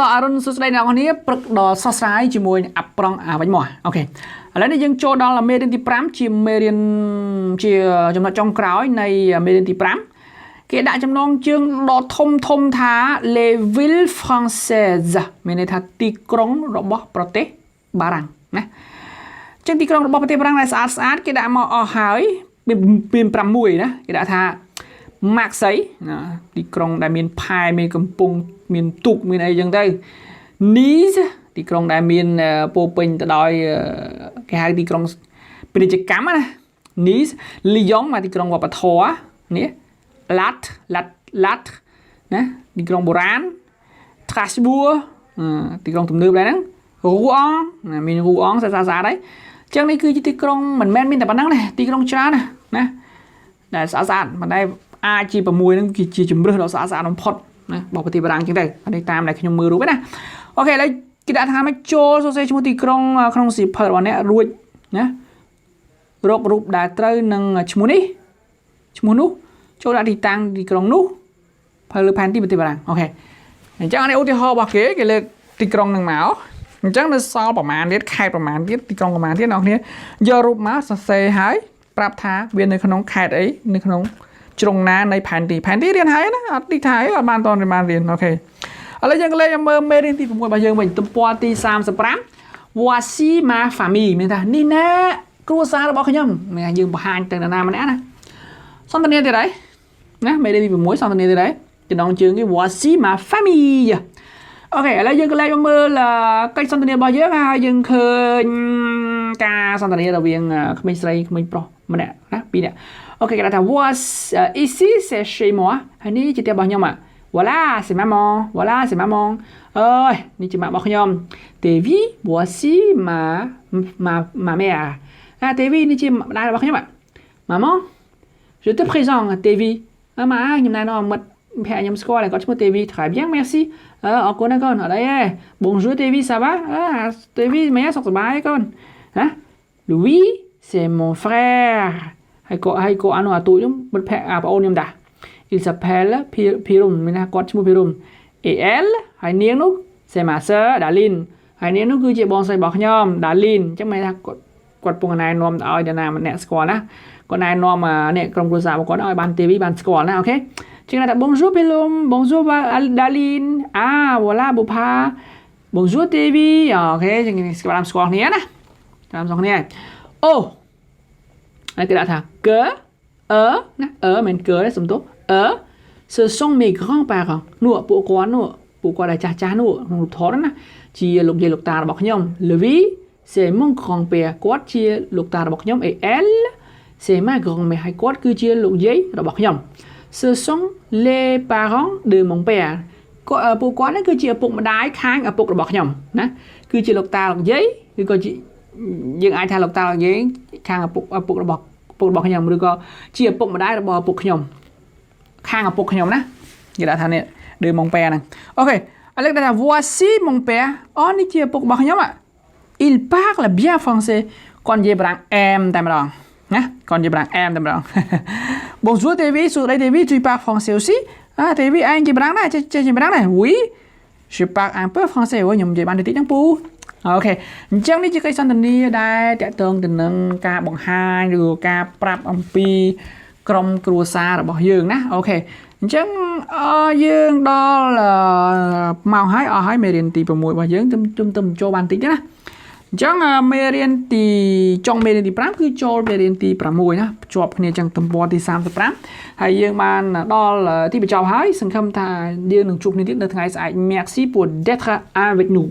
តអរុនសួស្តីអ្នកនរគ្នាព្រឹកដ៏សោះស្រាយជាមួយ Apprendre Avec Moi អូខេឥឡូវនេះយើងចូលដល់មេរៀនទី5ជាមេរៀនជាចំណុចចុងក្រោយនៃមេរៀនទី5គេដាក់ចំណងជើងដ៏ធំថា les villes françaises មានន័យថាទីក្រុងរបស់ប្រទេសបារាំងណាចឹងទីក្រុងរបស់ប្រទេសបារាំងដែលស្អាតគេដាក់មកអស់ហើយមាន6ណាគេដាក់ថា Merci ទីក្រុងដែលមានផែមានកំពង់មានទូកមានអីចឹងទៅ Nice ទីក្រុងដែលមានពោពេញទៅដោយគេហៅទីក្រុងពាណិជ្ជកម្មណា Nice Lyon មកទីក្រុងវប្បធម៌នេះ Lat ណាទីក្រុងបុរាណ Strasbourg ទីក្រុងទំនើបដែរហ្នឹង Rouen មាន Rouen ស្អាតហើយចឹងនេះគឺជាទីក្រុងមិនមែនមានតែប៉ុណ្ណឹងទេទីក្រុងច្រើនណាដែលស្អាតមិនដែលអាចជា6ហ្នឹងគឺជាជំរឿសដ៏ស្អាតបំផុតណារបស់ប្រទេសបារាំងចឹងទៅអានេះតាមដែលខ្ញុំមើលរូបណាអូខេឥឡូវគេដាក់ថាមកចូលសរសេរឈ្មោះទីក្រុងក្នុងសៀវភៅរបស់អ្នករួចណារករូបដែលត្រូវនឹងឈ្មោះនេះឈ្មោះនោះចូលដាក់ទីតាំងទីក្រុងនោះផៅលើផែនទីប្រទេសបារាំងអូខេអញ្ចឹងនេះឧទាហរណ៍របស់គេលើកទីក្រុងនឹងមកអញ្ចឹងនៅសល់ប្រមាណទៀតខេត្តប្រមាណទៀតទីក្រុងប្រមាណទៀតអ្នកនរយករូបមកសរសេរហើយប្រាប់ថាវានៅក្នុងខេត្តអីនៅក្នុងជ្រុងណានៃផែនទីរៀនហើយណាអត់ទីថាអត់បានតន់បានរៀនអូខេឥឡូវយើងលេខមើលមេរៀនទី6របស់យើងវិញទំព័រទី35 Voici ma famille មានថានេះណាគ្រួសាររបស់ខ្ញុំមានយើងបង្ហាញទៅនរណាម្នាក់ណាសន្ទនាទៀតហើយណាមេរៀនទី6សន្ទនាទៀតហើយចំណងជើងគេ Voici ma famille អូខេឥឡូវយើងក៏លេខមកមើលកិច្ចសន្ទនារបស់យើងហើយយើងឃើញការសន្ទនារវាងក្មេងស្រីក្មេងប្រុសម្នាក់ណាពីរនាក់អូខេគេថា ici c'est chez moi ហើយនេះជាផ្ទះរបស់ខ្ញុំvoilà c'est mamanអើយនេះជាម៉ាក់របស់ខ្ញុំ Tévi voici ma mère Tévi នេះជាម្ដាយរបស់ខ្ញុំmaman je te présente Tévi ម៉ាខ្ញុំណែនាំមិត្តភក្តិខ្ញុំស្គាល់គាត់ឈ្មោះ Tévi très bien merci អរគុណណាកូនអត់អីទេ bonjour Tévi ça va Tévi ម៉ែសុខសប្បាយកូនណា Louis c'est mon frère ហើយក៏អានោះអាទូខ្ញុំមិត្តភក្តិប្អូនខ្ញុំដែរ il s'appelle Pirum មានថាគាត់ឈ្មោះ Pirum et elle ហើយនាងនោះ c'est ma sœur Daline ហើយនាងនោះគឺជាបងស្រីរបស់ខ្ញុំ Daline អញ្ចឹងមានថាគាត់ពងណែនាំទៅឲ្យអ្នកណាម្នាក់ស្គាល់ណាគាត់ណែនាំនេះក្រុមគ្រួសាររបស់គាត់ឲ្យបាន TV បានស្គាល់ណាអូខេជាងថា bonjour Pirum bonjour Daline voilà Bopa bonjour TV អូខេជាងស្គាល់គ្នាណាតាមស្គាល់គ្នាអូហើយគេដាក់ថា que ណាមិន que ទេសំទោសce sont mes grands-parents នោះពួកគាត់ដែលចាស់នោះក្នុងរូបថតណាជាលោកយាយលោកតារបស់ខ្ញុំ Levi c'est mon grand-père គាត់ជាលោកតារបស់ខ្ញុំ et elle c'est ma grand-mère ហើយគាត់គឺជាលោកយាយរបស់ខ្ញុំ ce sont les parents de mon père ពួកគាត់នេះគឺជាឪពុកម្ដាយខាងឪពុករបស់ខ្ញុំណាគឺជាលោកតាលោកយាយឬក៏យើងអាចថាលោកតាលោកយាយខាងឪពុករបស់ខ្ញុំឬក៏ជាឪពុកម្ដាយរបស់ឪពុកខ្ញុំខាងឪពុកខ្ញុំណាគេដាក់ថានេះដឺម៉ុងប៉ែហ្នឹងអូខេឥឡូវគេថា voici mon père នេះជាឪពុករបស់ខ្ញុំil parle bien français គាត់និយាយបារាំងអែមតែម្ដងណាគាត់និយាយបារាំងអែមតែម្ដង bonjour Tévi សួស្ដី Tévi tu parles français aussi Tévi ឯងនិយាយបារាំងដែរចេះនិយាយបារាំងដែរ oui je parle un peu français ខ្ញុំនិយាយបានតិចហ្នឹងពូអូខេអញ្ចឹងនេះជាកិច្ចសន្ទនាដែលតកតងទៅនឹងការបង្ហាញឬការប្រាប់អំពីក្រុមគ្រួសាររបស់យើងណាអូខេអញ្ចឹងយើងដល់មកហើយមេរៀនទី6របស់យើងទៅចូលបានតិចទេណាអញ្ចឹងមេរៀនទីចុងមេរៀនទី5គឺចូលមេរៀនទី6ណាភ្ជាប់គ្នាអញ្ចឹងទំព័រទី35ហើយយើងបានដល់ទីបញ្ចប់ហើយសង្ឃឹមថាយើងនឹងជួបគ្នាទៀតនៅថ្ងៃស្អែក Merci pour d'être avec nous